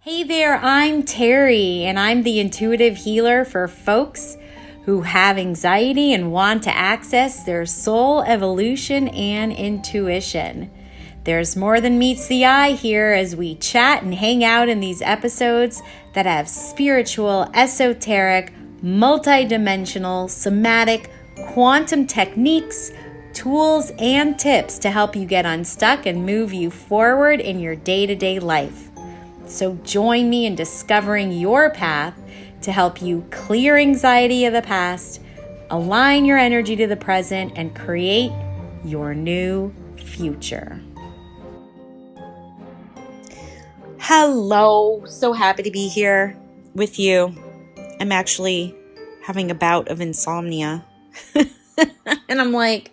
Hey there, I'm Terrie, and I'm the intuitive healer for folks who have anxiety and want to access their soul evolution and intuition. There's more than meets the eye here as we chat and hang out in these episodes that have spiritual, esoteric, multidimensional, somatic, quantum techniques, tools, and tips to help you get unstuck and move you forward in your day-to-day life. So join me in discovering your path to help you clear anxiety of the past, align your energy to the present, and create your new future. Hello, so happy to be here with you. I'm actually having a bout of insomnia. And I'm like,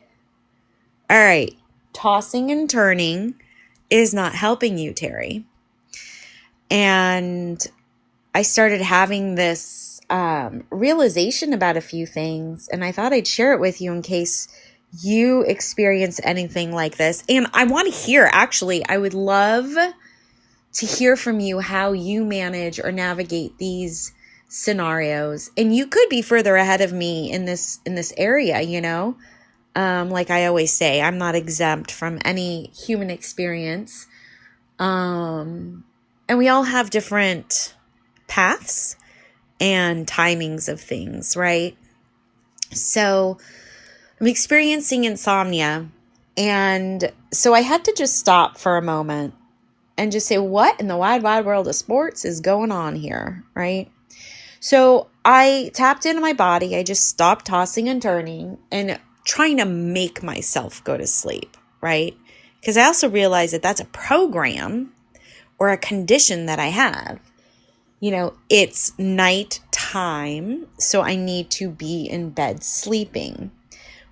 all right, tossing and turning is not helping you, Terrie. And I started having this realization about a few things, and I thought I'd share it with you in case you experience anything like this. And I want to hear, actually, I would love to hear from you how you manage or navigate these scenarios. And you could be further ahead of me in this area, you know? Like I always say, I'm not exempt from any human experience. And we all have different paths and timings of things, right? So I'm experiencing insomnia. And so I had to just stop for a moment and just say, what in the wide, wide world of sports is going on here, right? So I tapped into my body. I just stopped tossing and turning and trying to make myself go to sleep, right? Because I also realized that that's a program or a condition that I have. You know, it's nighttime, so I need to be in bed sleeping,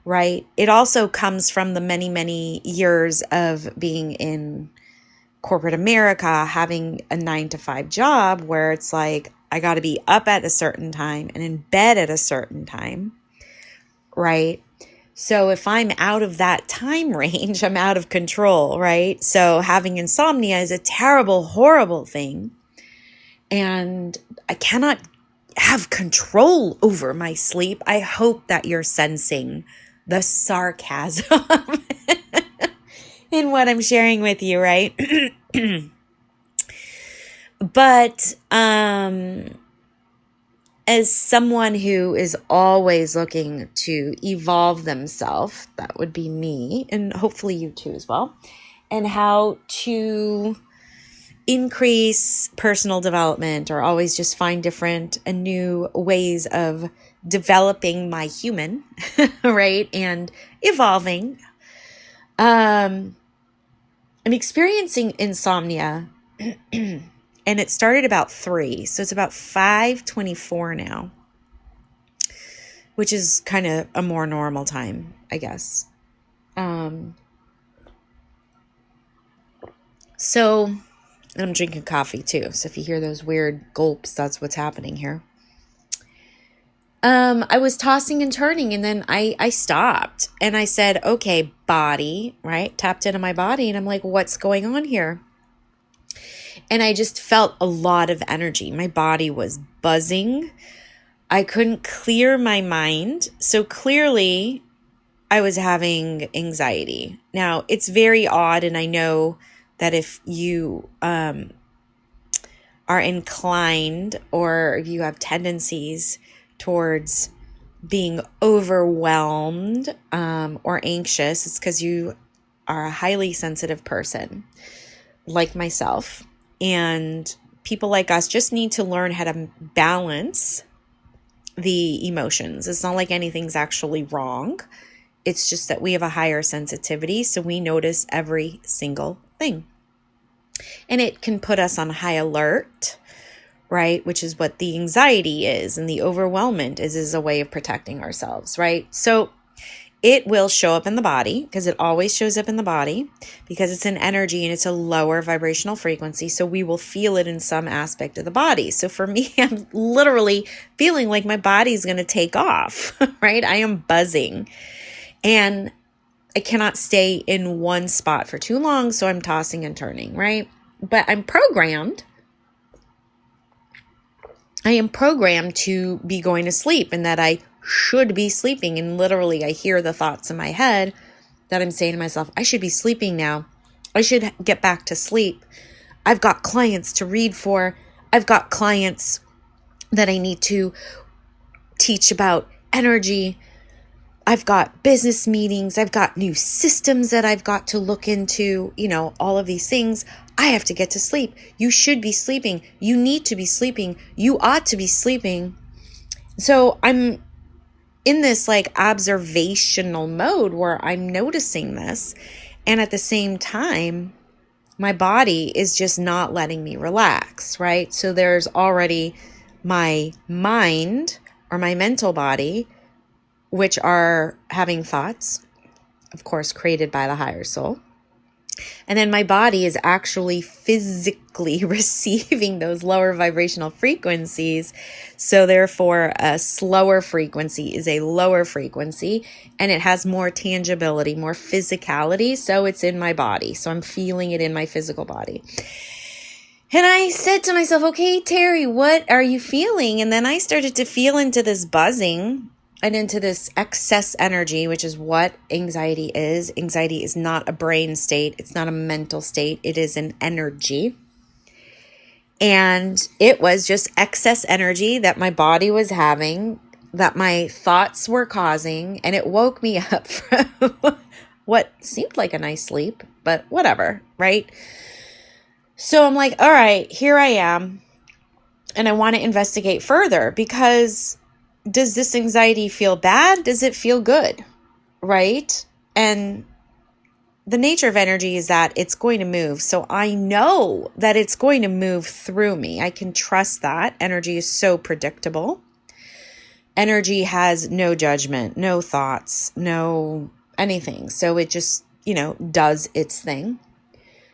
right? It also comes from the many, many years of being in corporate America, having a 9-to-5 job where it's like, I got to be up at a certain time and in bed at a certain time, right? So if I'm out of that time range, I'm out of control, right? So having insomnia is a terrible, horrible thing. And I cannot have control over my sleep. I hope that you're sensing the sarcasm in what I'm sharing with you, right? But as someone who is always looking to evolve themselves, that would be me, and hopefully you too as well, and how to increase personal development or always just find different and new ways of developing my human, right, and evolving. I'm experiencing insomnia. And it started about 3, so it's about 5:24 now, which is kind of a more normal time, I guess. So, and I'm drinking coffee too, so if you hear those weird gulps, that's what's happening here. I was tossing and turning, and then I stopped, and I said, okay, body, right? Tapped into my body, and I'm like, what's going on here? And I just felt a lot of energy. My body was buzzing. I couldn't clear my mind. So clearly I was having anxiety. Now, it's very odd. And I know that if you are inclined or if you have tendencies towards being overwhelmed or anxious, it's because you are a highly sensitive person like myself. And people like us just need to learn how to balance the emotions. It's not like anything's actually wrong. It's just that we have a higher sensitivity, so we notice every single thing. And it can put us on high alert, right? Which is what the anxiety is, and the overwhelmment is a way of protecting ourselves, right? So it will show up in the body, because it always shows up in the body, because it's an energy and it's a lower vibrational frequency. So we will feel it in some aspect of the body. So for me, I'm literally feeling like my body's going to take off, right? I am buzzing and I cannot stay in one spot for too long. So I'm tossing and turning, right? But I'm programmed I am programmed to be going to sleep and that I should be sleeping. And literally I hear the thoughts in my head that I'm saying to myself, I should be sleeping now. I should get back to sleep. I've got clients to read for. I've got clients that I need to teach about energy. I've got business meetings. I've got new systems that I've got to look into, all of these things. I have to get to sleep. You should be sleeping. You need to be sleeping. You ought to be sleeping. So I'm in this observational mode where I'm noticing this. And at the same time, my body is just not letting me relax, right? So there's already my mind or my mental body, which are having thoughts, of course, created by the higher soul. And then my body is actually physically receiving those lower vibrational frequencies. So therefore, a slower frequency is a lower frequency, and it has more tangibility, more physicality. So it's in my body. So I'm feeling it in my physical body. And I said to myself, okay, Terrie, what are you feeling? And then I started to feel into this buzzing and into this excess energy, which is what anxiety is. Anxiety is not a brain state. It's not a mental state. It is an energy. And it was just excess energy that my body was having, that my thoughts were causing. And it woke me up from what seemed like a nice sleep, but whatever, right? So I'm like, all right, here I am. And I want to investigate further because does this anxiety feel bad? Does it feel good? Right? And the nature of energy is that it's going to move. So I know that it's going to move through me. I can trust that. Energy is so predictable. Energy has no judgment, no thoughts, no anything. So it just, does its thing.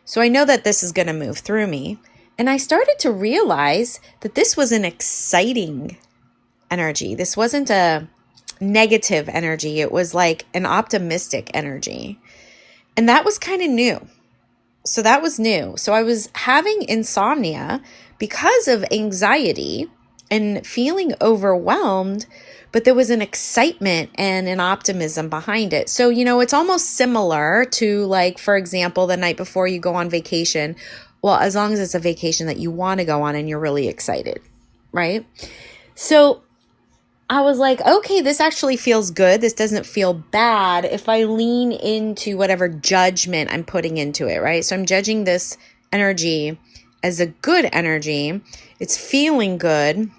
So I know that this is going to move through me. And I started to realize that this was an exciting energy. This wasn't a negative energy. It was like an optimistic energy. And that was kind of new. So that was new. So I was having insomnia because of anxiety and feeling overwhelmed, but there was an excitement and an optimism behind it. So, it's almost similar to for example, the night before you go on vacation. Well, as long as it's a vacation that you want to go on and you're really excited, right? So I was like, okay, this actually feels good. This doesn't feel bad if I lean into whatever judgment I'm putting into it, right? So I'm judging this energy as a good energy. It's feeling good.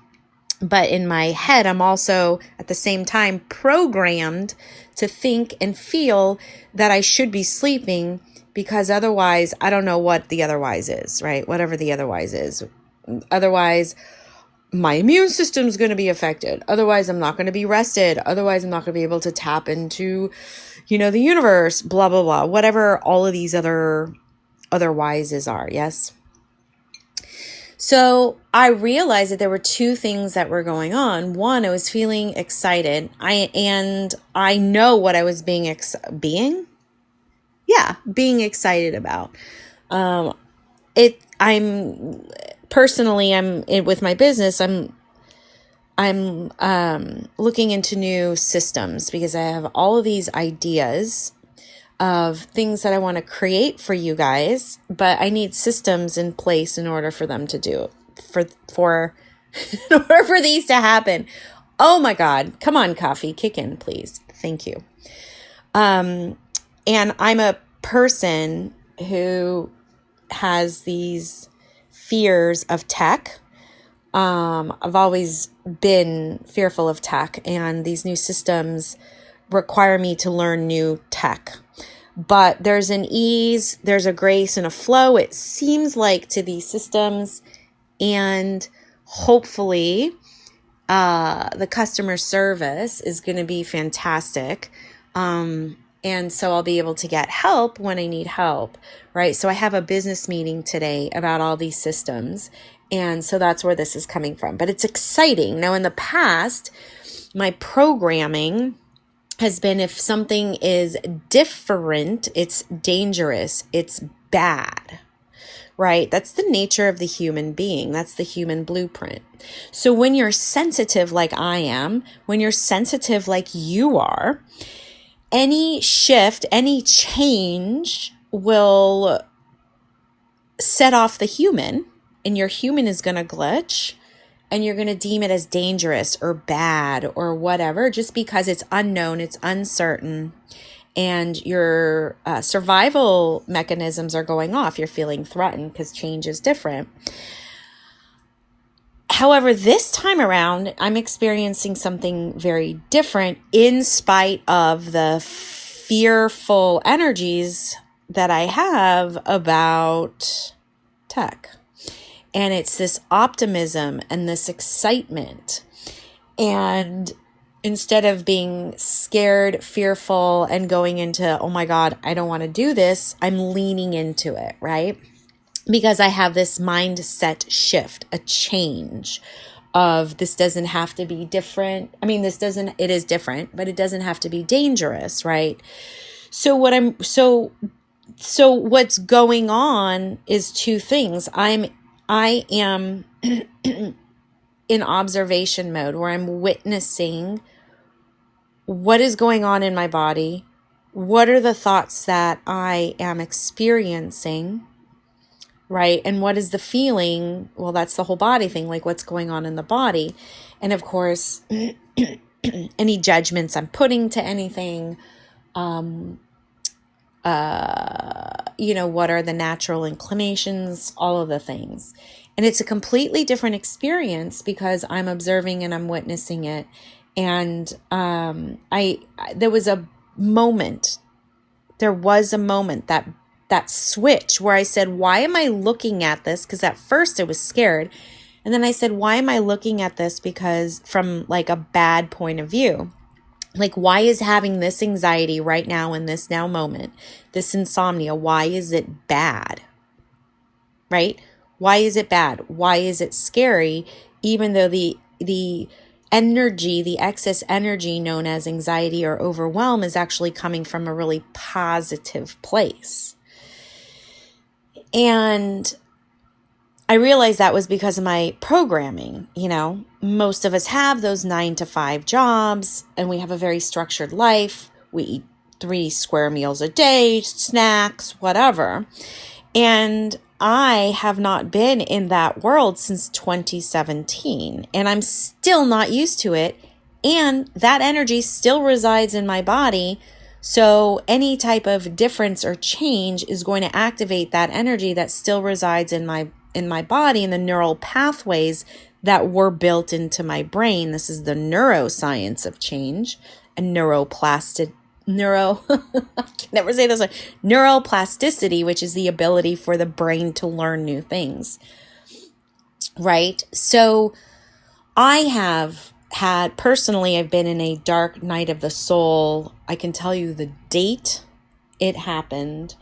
But in my head, I'm also at the same time programmed to think and feel that I should be sleeping because otherwise, I don't know what the otherwise is, right? Whatever the otherwise is. Otherwise, my immune system is going to be affected. Otherwise, I'm not going to be rested. Otherwise, I'm not going to be able to tap into, the universe, blah, blah, blah, whatever all of these otherwises are. Yes. So I realized that there were two things that were going on. One, I was feeling excited. I know what I was being excited about. With my business, I'm looking into new systems because I have all of these ideas of things that I want to create for you guys, but I need systems in place in order for them to do for in order for these to happen. Oh my God. Come on, coffee, kick in, please. Thank you. And I'm a person who has these fears of tech. I've always been fearful of tech, and these new systems require me to learn new tech. But there's an ease, there's a grace and a flow, it seems like, to these systems. And hopefully, the customer service is going to be fantastic. And so I'll be able to get help when I need help, right? So I have a business meeting today about all these systems. And so that's where this is coming from. But it's exciting. Now, in the past, my programming has been if something is different, it's dangerous, it's bad, right? That's the nature of the human being. That's the human blueprint. So when you're sensitive like I am, when you're sensitive like you are, any shift, any change will set off the human, and your human is going to glitch, and you're going to deem it as dangerous or bad or whatever, just because it's unknown, it's uncertain, and your survival mechanisms are going off. You're feeling threatened because change is different. However, this time around, I'm experiencing something very different in spite of the fearful energies that I have about tech. And it's this optimism and this excitement. And instead of being scared, fearful, and going into, oh my God, I don't want to do this, I'm leaning into it, right? Because I have this mindset shift, a change of this doesn't have to be different. I mean, it is different, but it doesn't have to be dangerous, right? So what's going on is two things. I am in observation mode where I'm witnessing what is going on in my body. What are the thoughts that I am experiencing? Right? And what is the feeling? Well, that's the whole body thing, like what's going on in the body. And of course, any judgments I'm putting to anything, what are the natural inclinations, all of the things. And it's a completely different experience because I'm observing and I'm witnessing it. And there was a moment that switch where I said, why am I looking at this? Because at first I was scared. And then I said, why am I looking at this? Because from like a bad point of view, like why is having this anxiety right now in this now moment, this insomnia, why is it bad? Right? Why is it bad? Why is it scary? Even though the energy, the excess energy known as anxiety or overwhelm is actually coming from a really positive place. And I realized that was because of my programming. Most of us have those 9-to-5 jobs and we have a very structured life. We eat 3 square meals a day, snacks, whatever. And I have not been in that world since 2017 and I'm still not used to it. And that energy still resides in my body. So any type of difference or change is going to activate that energy that still resides in my body and the neural pathways that were built into my brain. This is the neuroscience of change and I can never say this, neuroplasticity, which is the ability for the brain to learn new things. Right? So I've been in a dark night of the soul. I can tell you the date it happened.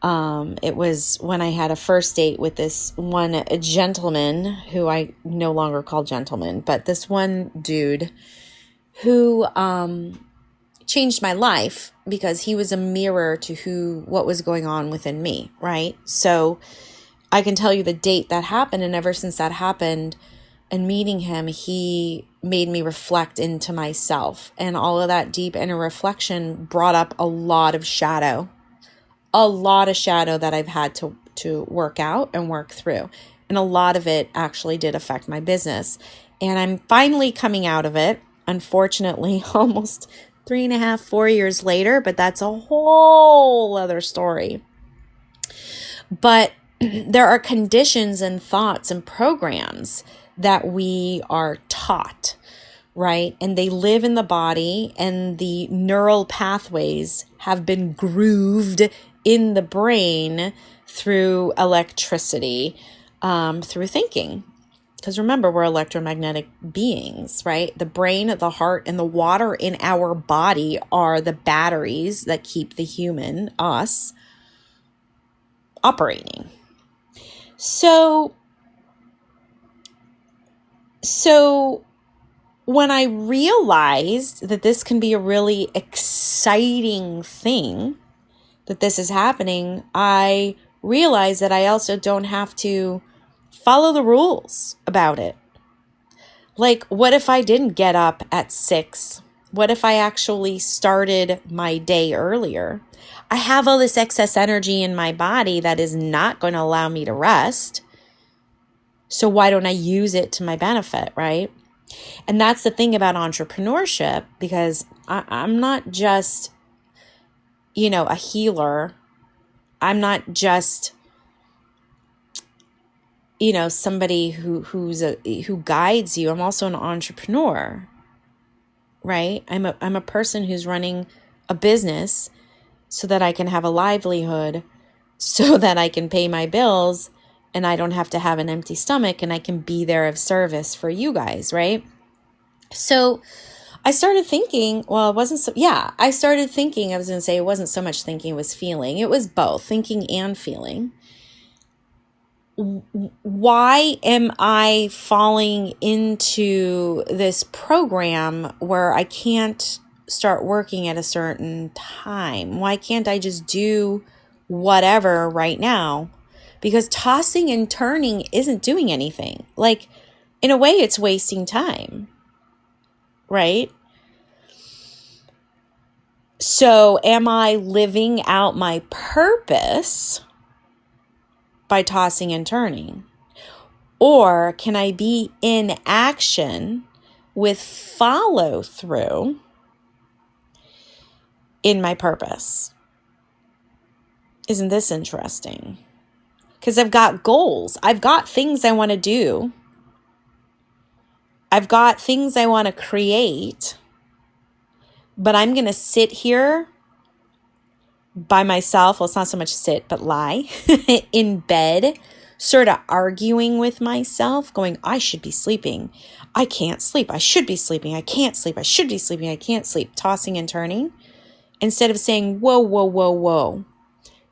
It was when I had a first date with this one gentleman who I no longer call gentleman, but this one dude who changed my life because he was a mirror to what was going on within me, right? So I can tell you the date that happened, and ever since that happened and meeting him, he made me reflect into myself, and all of that deep inner reflection brought up a lot of shadow that I've had to work out and work through. And a lot of it actually did affect my business. And I'm finally coming out of it, unfortunately, almost 3.5, 4 years later, but that's a whole other story. But there are conditions and thoughts and programs that we are taught, right? And they live in the body, and the neural pathways have been grooved in the brain through electricity, through thinking. Because remember, we're electromagnetic beings, right? The brain, the heart, and the water in our body are the batteries that keep the human, us, operating. So when I realized that this can be a really exciting thing, that this is happening, I realize that I also don't have to follow the rules about it. Like, what if I didn't get up at 6? What if I actually started my day earlier? I have all this excess energy in my body that is not going to allow me to rest. So why don't I use it to my benefit, right? And that's the thing about entrepreneurship, because I'm not just, a healer. I'm not just, somebody who guides you. I'm also an entrepreneur, right? I'm a person who's running a business so that I can have a livelihood, so that I can pay my bills and I don't have to have an empty stomach, and I can be there of service for you guys, right? So I started thinking, I was going to say it wasn't so much thinking, it was feeling. It was both thinking and feeling. Why am I falling into this program where I can't start working at a certain time? Why can't I just do whatever right now? Because tossing and turning isn't doing anything. Like, in a way, it's wasting time, right? So am I living out my purpose by tossing and turning? Or can I be in action with follow through in my purpose? Isn't this interesting? Because I've got goals. I've got things I want to do. I've got things I want to create. But I'm going to sit here by myself. Well, it's not so much sit, but lie in bed, sort of arguing with myself, going, I should be sleeping. I can't sleep. I should be sleeping. I can't sleep. I should be sleeping. I can't sleep. Tossing and turning. Instead of saying, whoa, whoa, whoa, whoa.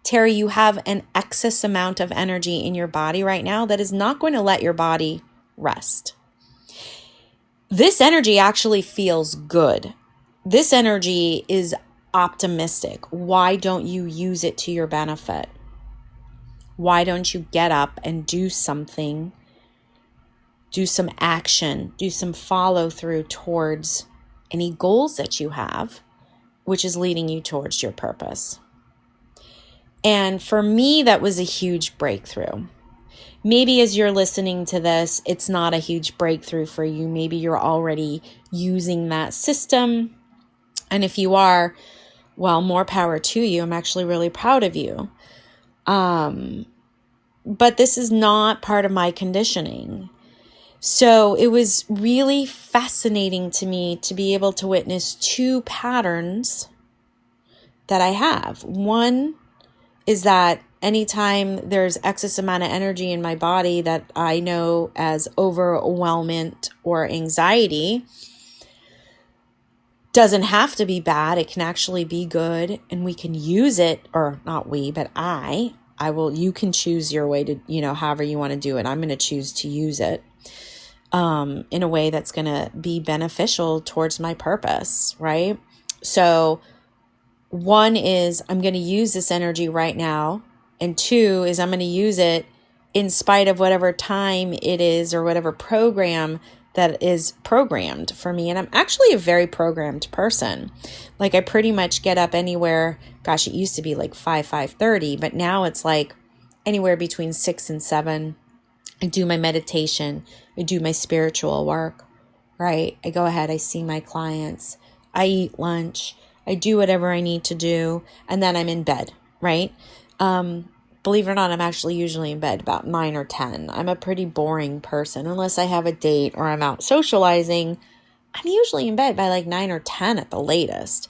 Terrie, you have an excess amount of energy in your body right now that is not going to let your body rest. This energy actually feels good. This energy is optimistic. Why don't you use it to your benefit? Why don't you get up and do something, do some action, do some follow through towards any goals that you have, which is leading you towards your purpose? And for me, that was a huge breakthrough. Maybe as you're listening to this, it's not a huge breakthrough for you. Maybe you're already using that system. And if you are, well, more power to you. I'm actually really proud of you. But this is not part of my conditioning. So it was really fascinating to me to be able to witness two patterns that I have. One is that anytime there's excess amount of energy in my body that I know as overwhelmment or anxiety, doesn't have to be bad. It can actually be good, and we can use it, or not we, but I will, you can choose your way to, however you want to do it. I'm going to choose to use it in a way that's going to be beneficial towards my purpose, right? So one is I'm going to use this energy right now. And two is I'm going to use it in spite of whatever time it is or whatever program that is programmed for me. And I'm actually a very programmed person. Like, I pretty much get up anywhere. Gosh, it used to be like 5:30, but now it's like anywhere between 6 and 7. I do my meditation. I do my spiritual work, right? I go ahead. I see my clients. I eat lunch. I do whatever I need to do. And then I'm in bed, right? Believe it or not, I'm actually usually in bed about 9 or 10. I'm a pretty boring person. Unless I have a date or I'm out socializing, I'm usually in bed by like 9 or 10 at the latest.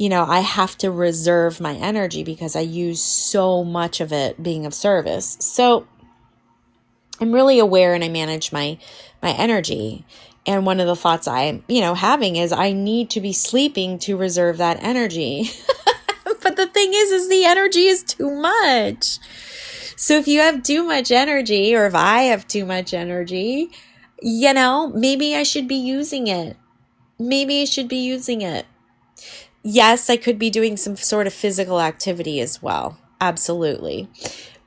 I have to reserve my energy because I use so much of it being of service. So I'm really aware and I manage my energy. And one of the thoughts I'm, having is I need to be sleeping to reserve that energy. But the thing is the energy is too much. So if you have too much energy, or if I have too much energy, maybe I should be using it. Yes, I could be doing some sort of physical activity as well. Absolutely.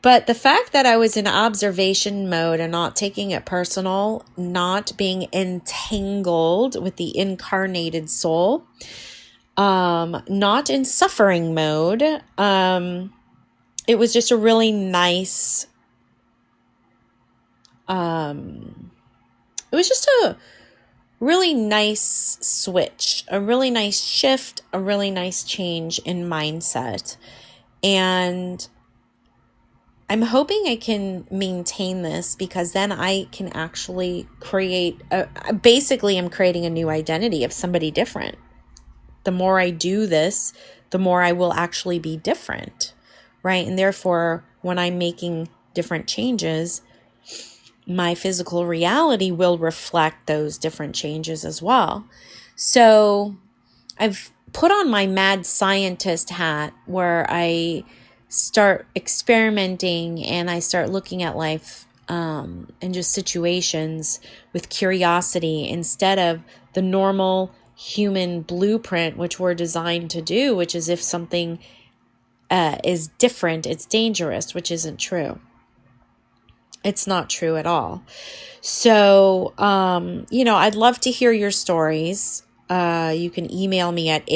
But the fact that I was in observation mode and not taking it personal, not being entangled with the incarnated soul, not in suffering mode, it was just a really nice, it was just a really nice switch, a really nice shift, a really nice change in mindset. And I'm hoping I can maintain this, because then I can actually create, basically I'm creating a new identity of somebody different. The more I do this, the more I will actually be different, right? And therefore, when I'm making different changes, my physical reality will reflect those different changes as well. So I've put on my mad scientist hat, where I start experimenting and I start looking at life and just situations with curiosity, instead of the normal human blueprint, which we're designed to do, which is if something is different, it's dangerous, which isn't true. It's not true at all. So, I'd love to hear your stories. You can email me at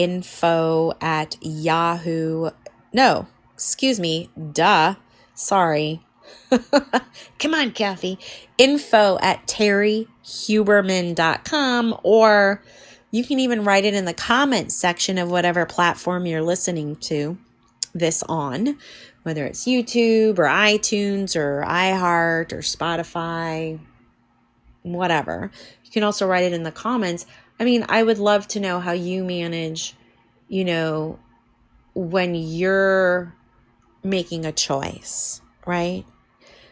Sorry. Come on, Kathy. info@terriehuberman.com, or you can even write it in the comments section of whatever platform you're listening to this on, whether it's YouTube or iTunes or iHeart or Spotify, whatever. You can also write it in the comments. I mean, I would love to know how you manage, when you're making a choice, right?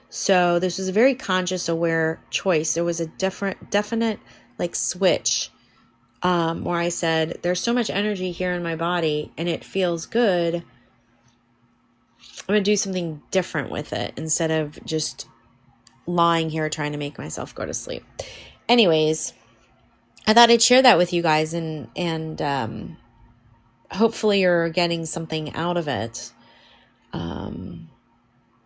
So this was a very conscious, aware choice. There was a definite switch where I said, there's so much energy here in my body and it feels good. I'm going to do something different with it instead of just lying here trying to make myself go to sleep. Anyways, I thought I'd share that with you guys, and hopefully you're getting something out of it.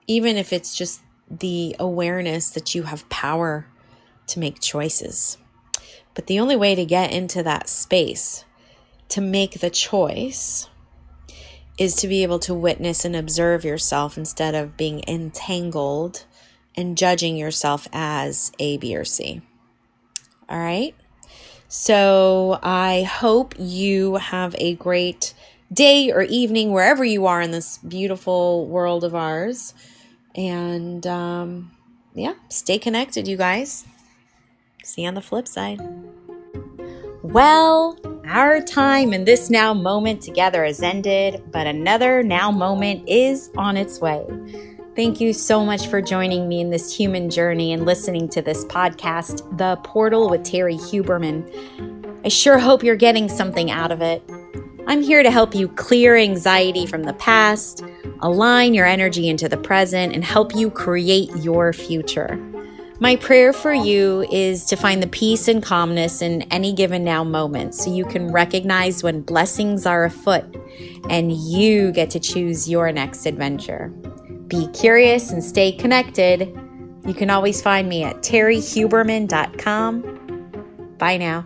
Even if it's just the awareness that you have power to make choices. But the only way to get into that space, to make the choice, is to be able to witness and observe yourself instead of being entangled and judging yourself as A, B, or C. All right? So I hope you have a great day or evening wherever you are in this beautiful world of ours. And stay connected, you guys. See you on the flip side. Well, our time in this now moment together has ended, but another now moment is on its way. Thank you so much for joining me in this human journey and listening to this podcast, The Portal with Terrie Huberman. I sure hope you're getting something out of it. I'm here to help you clear anxiety from the past, align your energy into the present, and help you create your future. My prayer for you is to find the peace and calmness in any given now moment, so you can recognize when blessings are afoot and you get to choose your next adventure. Be curious and stay connected. You can always find me at terriehuberman.com. Bye now.